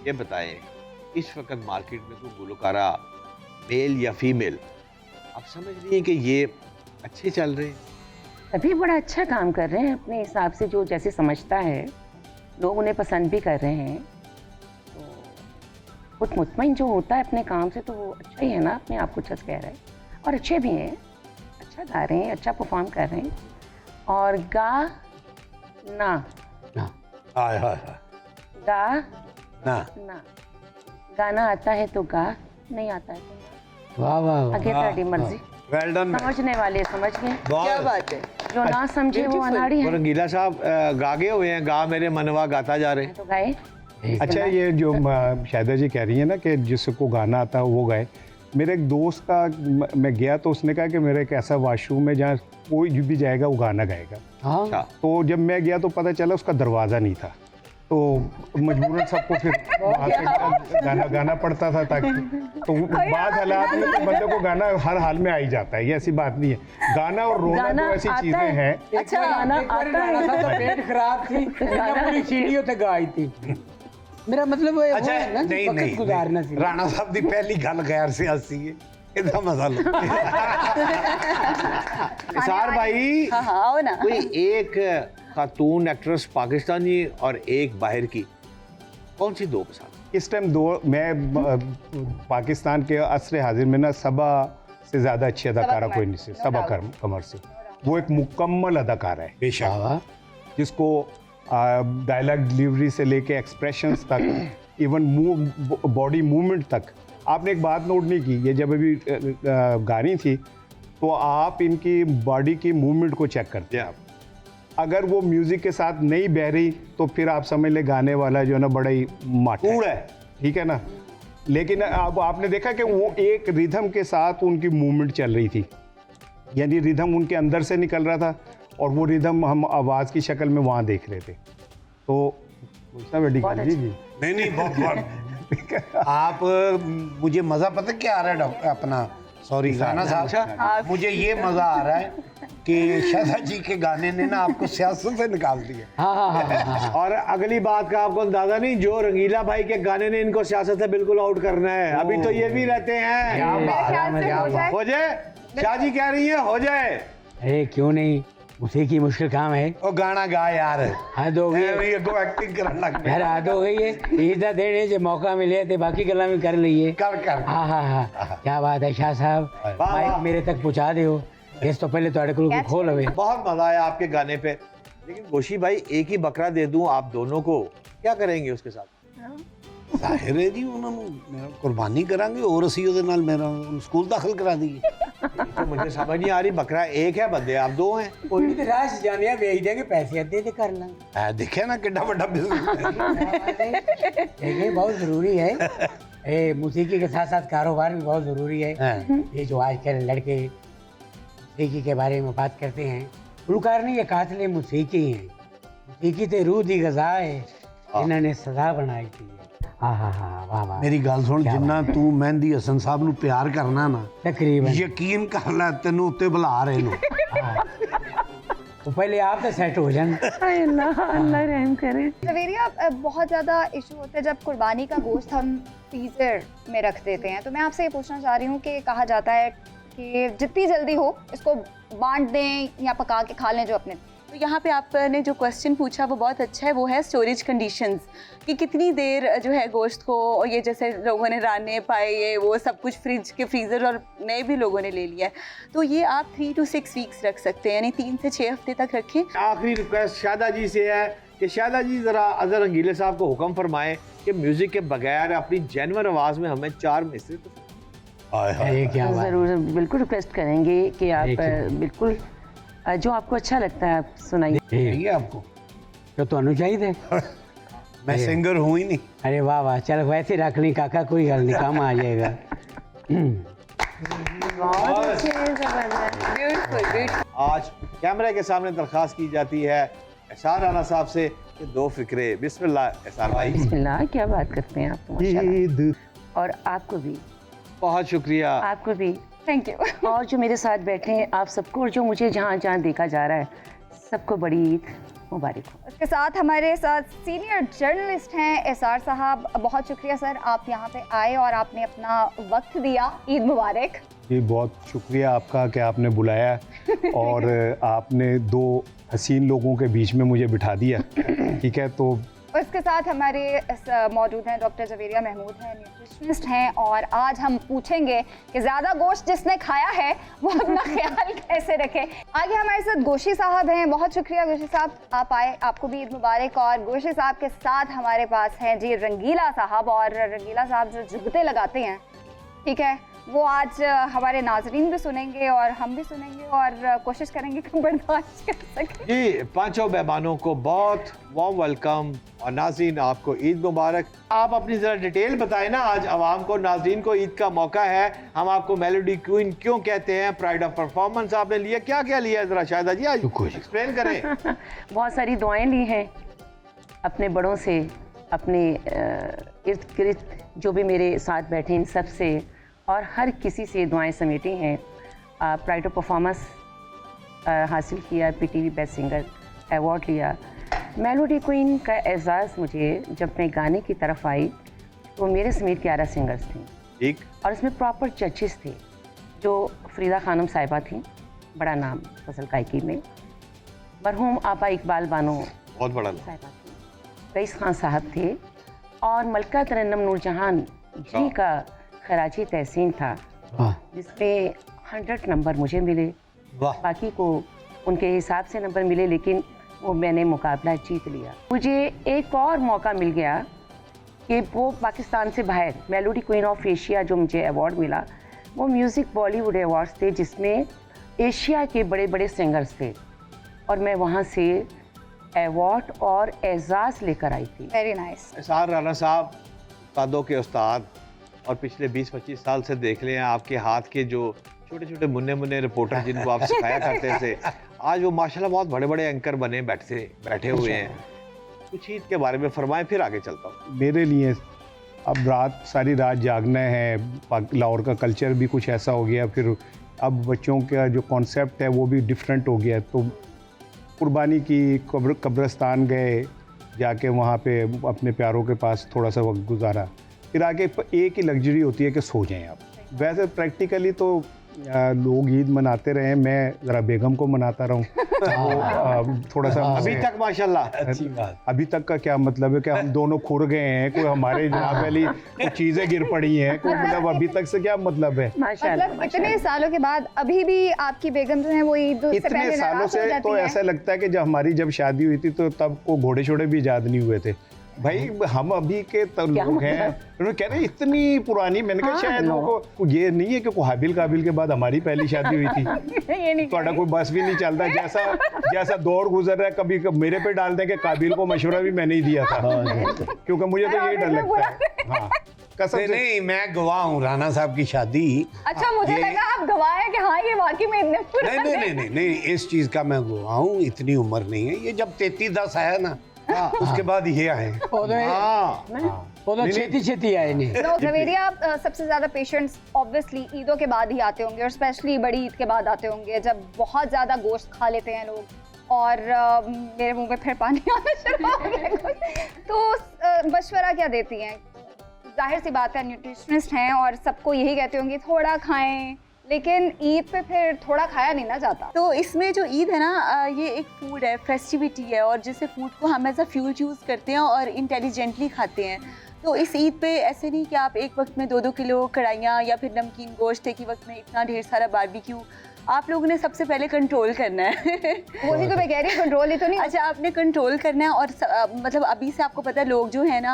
ये बताएं, इस वक्त मार्केट में कोई गुलकारा मेल या फीमेल आप समझ रही हैं कि ये अच्छे चल रहे हैं? अभी बड़ा अच्छा काम कर रहे हैं अपने हिसाब से, जो जैसे समझता है, लोग उन्हें पसंद भी कर रहे हैं। तो खुद मुतमईन जो होता है अपने काम से तो वो अच्छा ही है ना, अपने आप को अच्छा कह रहा है। और अच्छे भी हैं, अच्छा गा रहे हैं, अच्छा परफॉर्म कर रहे हैं। और गा ना हाय हाय हाय गा ना ना गाना आता है तो गा, नहीं आता है तो वाह वाह वाह। आगे ਤੁਹਾਡੀ मर्जी। Well done. समझने वाले समझ गए, क्या बात है। जो ना समझे वो अनाड़ी है। रंगीला साहब गा गए हुए हैं, गा मेरे मनवा गाता जा रहे हैं। तो गाए। अच्छा, ये जो शायदा जी कह रही है ना कि जिसको गाना आता है वो गाए, मेरे एक दोस्त का मैं गया तो उसने कहा कि मेरा एक ऐसा वॉशरूम है जहाँ कोई भी जाएगा वो गाना गाएगा। हाँ अच्छा, तो जब मैं गया तो पता चला उसका दरवाज़ा नहीं था, तो मजबूरन सबको फिर वहाँ से गाना गाना पड़ता था, ताकि तो बाद हालात में तो बंदे को गाना हर हाल में आ ही जाता है, ये ऐसी बात नहीं है। गाना और रोना गाना तो ऐसी आता चीज़ें है। हैं। अच्छा गाना आता है तो पेट खराब थी, पूरी सीढ़ियों तक आई थी। मेरा मतलब वो अच्छा है ना कि नहीं वक्त नहीं गुजारना सी। राणा साहब दी पहली गल गैर सियासी है, इदा मसला। निसार भाई, हाँ हाँ आओ ना। कोई एक खातून एक्ट्रेस पाकिस्तानी और एक बाहर की, कौन सी दो पसंद? इस टाइम दो, मैं पाकिस्तान के असर हाजिर में ना सबा से ज़्यादा अच्छी अदाकारा कोई नहीं से, सबा कमर से। वो एक मुकम्मल अदाकारा है बेशक, जिसको डायलॉग डिलीवरी से लेके एक्सप्रेशंस तक, इवन बॉडी मूवमेंट तक। आपने एक बात नोट नहीं की, ये जब अभी गा रही थी तो आप इनकी बॉडी की मूवमेंट को चेक करते हैं। आप अगर वो म्यूज़िक के साथ नहीं बह रही तो फिर आप समझ ले गाने वाला जो है ना बड़ा ही माठ है, ठीक है ना। लेकिन अब आपने देखा कि वो एक रिदम के साथ उनकी मूवमेंट चल रही थी, यानी रिदम उनके अंदर से निकल रहा था और वो रिदम हम आवाज़ की शक्ल में वहाँ देख रहे थे। तो जी जी नहीं नहीं बहुत बहुत आप मुझे मज़ा पता क्या आ रहा है डॉक्टर अपना, सॉरी राणा साहब, मुझे ये मज़ा आ रहा है कि शादा जी के गाने ने ना आपको सियासत से निकाल दिया। हाँ हाँ हाँ हाँ। और अगली बात का आपको अंदाजा नहीं, जो रंगीला भाई के गाने ने इनको सियासत से बिल्कुल आउट करना है। अभी तो ये भी रहते हैं, हो जाए, शाह जी कह रही है हो जाए। अरे क्यों नहीं, उसी की मुश्किल काम है। ओ गाना गा यार, हद हो गई ये को एक्टिंग करने लग यार, हद हो गई है। इधर देने जो मौका मिले थे बाकी गला में कर लिए। कर हाँ हाँ हाँ, क्या बात है शाह साहब, माइक मेरे तक पहुँचा दो। इस तो पहले तो को खोल अवे। बहुत मजा आया आपके गाने पे, लेकिन गोशी भाई एक ही बकरा दे दूं आप दोनों को, क्या करेंगे उसके साथ? जाहिर है जी उन्होंने कुर्बानी करांगे और ਅਸੀਂ ਉਹਦੇ ਨਾਲ मेरा स्कूल दाखिल करा दिए। तो मुझे समझ नहीं आ रही, बकरा एक है, बंदे आप दो हैं। कोई नहीं, राश जानिया भेज देंगे, पैसे अद्धे तो कर लेंगे। देखे ना कितना बड़ा बिजनेस देखिए बहुत ज़रूरी है, ये मौसीकी के साथ साथ कारोबार भी बहुत ज़रूरी है। ये जो आजकल लड़के मौसीकी के बारे में बात करते हैं, गुलकार नहीं, ये कातिल मौसीकी हैं। मौसीकी तो रूह दी गज़ा है, इन्होंने सजा बनाई थी। हाँ हाँ हाँ वाह वाह। मेरी गल सुन, जिन्ना तू मेहंदी हसन साहब नू प्यार करना ना, तकरीबन यकीन कर ले तेनू उत्ते बुला रहे नो। तो पहले आप तो सेट हो जाए। अल्लाह अल्लाह रहम करे। सवेरिया, बहुत ज़्यादा इशू होता है जब कुर्बानी का गोश्त हम फ्रीज़र में रख देते हैं। तो मैं आपसे ये पूछना चाह रही हूँ कि कहा जाता है कि जितनी जल्दी हो इसको बांट दें या पका के खा लें जो अपने। तो यहाँ पे आपने जो क्वेश्चन पूछा वो बहुत अच्छा है, वो है स्टोरेज कंडीशंस, कि कितनी देर जो है गोश्त को, ये जैसे लोगों ने राने पाए, ये वो सब कुछ फ्रिज के फ्रीज़र और नए भी लोगों ने ले लिया है, तो ये आप 3 to 6 वीक्स रख सकते हैं, यानी 3 से 6 हफ्ते तक रखें। आखिरी रिक्वेस्ट शादा जी से है कि शादा जी ज़रा अजहर रंगीले साहब को हुक्म फरमाएं कि म्यूज़िक के बगैर अपनी जेन्युइन आवाज़ में हमें 4 मिसरे तो ज़रूर बिल्कुल रिक्वेस्ट करेंगे कि आप बिल्कुल जो आपको अच्छा लगता है आप सुनाइए। आपको तो ਤੁਹਾਨੂੰ चाहिए मैं सिंगर हूँ ही नहीं। अरे वाह वाह, चल वैसे रख ली काका, कोई गल नहीं, काम आ जाएगा। आज कैमरे के सामने दरख्वास्त की जाती है एहसान राणा साहब से कि 2 फिक्रे। बिस्मिल्लाह एहसान भाई। बिस्मिल्लाह, क्या बात करते हैं आप तो माशाल्लाह। और आपको भी बहुत शुक्रिया। आपको भी थैंक यू। और जो मेरे साथ बैठे हैं आप सबको, और जो मुझे जहाँ जहाँ देखा जा रहा है सबको बड़ी ईद मुबारक हो। उसके साथ हमारे साथ सीनियर जर्नलिस्ट हैं एसआर साहब। बहुत शुक्रिया सर, आप यहाँ पे आए और आपने अपना वक्त दिया। ईद मुबारक। जी बहुत शुक्रिया आपका कि आपने बुलाया और आपने दो हसीन लोगों के बीच में मुझे बिठा दिया। ठीक है, तो उसके साथ हमारे मौजूद हैं डॉक्टर जवेरिया महमूद हैं, न्यूट्रिशनिस्ट हैं, और आज हम पूछेंगे कि ज़्यादा गोश्त जिसने खाया है वो अपना ख्याल कैसे रखे। आगे हमारे साथ गोशी साहब हैं। बहुत शुक्रिया गोशी साहब, आप आए, आपको भी ईद मुबारक। और गोशी साहब के साथ हमारे पास हैं जी रंगीला साहब, और रंगीला साहब जो जुगते लगाते हैं, ठीक है, वो आज हमारे नाजरीन भी सुनेंगे और हम भी सुनेंगे और कोशिश करेंगे कि बर्दाश्त कर सकें। जी पांचों मेहमानों को बहुत वार्म वेलकम, और नाज़रीन आपको ईद मुबारक। आप अपनी ज़रा डिटेल बताएं ना, आज आवाम को, नाज़रीन को ईद का मौका है। हम आपको मेलोडी क्वीन क्यों कहते हैं, प्राइड ऑफ परफॉर्मेंस आपने लिया, क्या क्या लिया है, ज़रा शाहिदा जी आज एक्सप्लेन करें। बहुत सारी दुआएं ली हैं अपने बड़ों से, अपने इर्द गिर्द जो भी मेरे साथ बैठे इन सब से, और हर किसी से दुआएं समेटी हैं। प्राइड ऑफ परफॉर्मेंस हासिल किया, पीटीवी बेस्ट सिंगर अवार्ड लिया। मेलोडी क्वीन का एजाज़ मुझे जब मैं गाने की तरफ आई तो मेरे समेत 11 सिंगर्स थे, ठीक, और इसमें प्रॉपर जजेस थे जो फरीदा खानम साहिबा थी, बड़ा नाम गज़ल गायकी में, मरहूम आपा इकबाल बानो बहुत बड़ा नाम। साहिबा थी, रईस खान साहब थे, और मलका तरन्नुम नूरजहान जी का खराजी तहसीन था, जिसमें 100 नंबर मुझे मिले, बाकी को उनके हिसाब से नंबर मिले, लेकिन वो मैंने मुकाबला जीत लिया। मुझे एक और मौका मिल गया कि वो पाकिस्तान से बाहर मेलोडी क्वीन ऑफ एशिया जो मुझे अवार्ड मिला, वो म्यूज़िक बॉलीवुड अवार्ड्स थे जिसमें एशिया के बड़े बड़े सिंगर्स थे, और मैं वहाँ से अवार्ड और एजाज़ लेकर आई थी। Very nice. एसआर राना साहब उस्तादों के उस्ताद, और पिछले 20-25 साल से देख लें आपके हाथ के जो छोटे छोटे मुन्ने मुन्ने रिपोर्टर जिनको आप सिखाया करते थे, आज वो माशाल्लाह बहुत बड़े बड़े एंकर बने बैठे हुए हैं। कुछ ईद के बारे में फरमाएं, फिर आगे चलता हूँ। मेरे लिए अब सारी रात जागना है, लाहौर का कल्चर भी कुछ ऐसा हो गया, फिर अब बच्चों का जो कॉन्सेप्ट है वो भी डिफरेंट हो गया। तो कुर्बानी की, कब्रिस्तान गए, जाके वहाँ पे अपने प्यारों के पास थोड़ा सा वक्त गुजारा, फिर आगे एक ही लग्जरी होती है कि सो जाएं आप। वैसे प्रैक्टिकली तो लोग ईद मनाते रहे, मैं ज़रा बेगम को मनाता रहूं। थोड़ा सा अभी तक माशाल्लाह अच्छी बात। अभी तक का क्या मतलब है कि हम दोनों खुर गए हैं, कोई हमारे जनाब वाली कुछ चीज़ें गिर पड़ी हैं, कोई मतलब अभी तक से क्या मतलब है। माशाल्लाह, मतलब इतने सालों के बाद अभी भी आपकी बेगम जो है वो ईद से इतने पहले सालों नाराज हो से जाती तो है। ऐसा लगता है कि जब शादी हुई थी तो तब को घोड़े शोड़े भी इजाद नहीं हुए थे भाई। हम अभी के लोग हैं, उन्होंने कह रहे इतनी पुरानी, मैंने कहा शायद उनको ये नहीं है कि हाबिल काबिल के बाद हमारी पहली शादी हुई थी। ये नहीं थोड़ा कोई बस भी नहीं चलता, जैसा दौर गुजर रहा है, कभी मेरे पे डाल दें कि काबिल को मशवरा भी मैंने ही दिया था, क्योंकि मुझे तो यही डर लगता है। हाँ कसम से नहीं, मैं गवाह हूँ राना साहब की शादी। अच्छा, मुझे लगा आप गवाह हैं कि हाँ ये वाकई में इतने नहीं, इस चीज का मैं गवाह हूँ। इतनी उम्र नहीं है, ये जब 33-10 आया ना, उसके बाद ये आए। वो तो छेती आए नहीं। जवेरिया, आप सबसे ज्यादा पेशेंट्स ऑब्वियसली ईदों के बाद ही आते होंगे, और स्पेशली बड़ी ईद के बाद आते होंगे जब बहुत ज्यादा गोश्त खा लेते हैं लोग, और मेरे मुंह में फिर पानी आना शुरू हो गया। तो मशवरा क्या देती हैं? जाहिर सी बात है न्यूट्रिशनिस्ट हैं और सबको यही कहते होंगे थोड़ा खाएं, लेकिन ईद पे फिर थोड़ा खाया नहीं ना जाता। तो इसमें जो ईद है ना, ये एक फूड है, फेस्टिविटी है, और जिससे फूड को हम एज अ फ्यूल यूज़ करते हैं और इंटेलिजेंटली खाते हैं। तो इस ईद पे ऐसे नहीं कि आप एक वक्त में 2-2 किलो कढ़ाइयाँ या फिर नमकीन गोश्त, एक ही वक्त में इतना ढेर सारा बारबेक्यू, आप लोगों ने सबसे पहले कंट्रोल करना है। वही तो मैं कह रही हूँ, कंट्रोल ही तो नहीं। अच्छा, आपने कंट्रोल करना है, और मतलब अभी से आपको पता है लोग जो है ना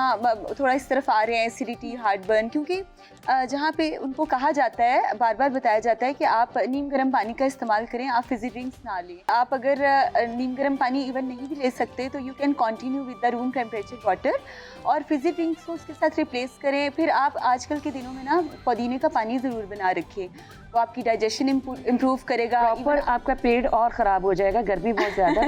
थोड़ा इस तरफ आ रहे हैं, एसिडिटी, हार्टबर्न, क्योंकि जहाँ पे उनको कहा जाता है, बार बार बताया जाता है कि आप नीम गर्म पानी का इस्तेमाल करें, आप फिजी ड्रिंक्स ना लें। आप अगर नीम गर्म पानी इवन नहीं भी ले सकते तो you can continue with the room temperature water, और फिजी ड्रिंक्स को उसके साथ रिप्लेस करें। फिर आप आजकल के दिनों में ना पुदीने का पानी ज़रूर बना रखें, तो आपकी डाइजेशन इम्प्रूव करेगा। प्रॉपर आपका पेट और ख़राब हो जाएगा, गर्मी बहुत ज़्यादा है।